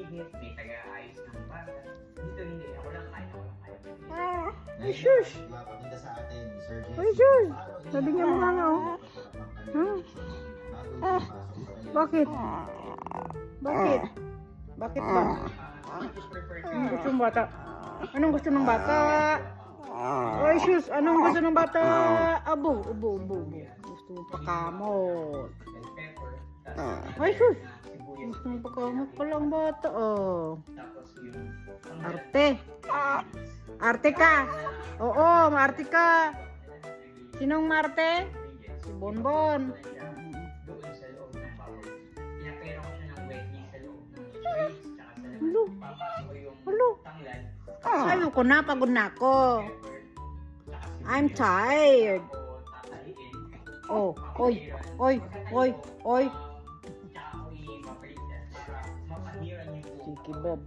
manghihit, may taga-ayos ng bata. Dito hindi, ako lang kaya. Ay, shush! Ipapakita sa atin, Sir Jesse. Ay, shush! Sabi niya mo nga nga, oh. Bakit? Bakit? Bakit ba? Anong gusto ng bata? Anong gusto ng bata? Ay, sus! Anong gusto ng bata? Abo. Gusto mo pakamot. Ay, sus! Gusto mo pakamot pala ang bata, oh. Arte. Arte ka. Oo, maarte ka. Sinong Marte? Si Bonbon. Doon sa loob ng bawal. Pinapera ko siya ng wetly sa loob ng streets, tsaka sa loob. Hello. Papasok ko yung Hello. tanglad. Ayoko na, pagod na ako. I'm tired. Ako tataliin. Oh, oy. Tsaka ako i-mapalitan para mapahiran yung Sige, Bob.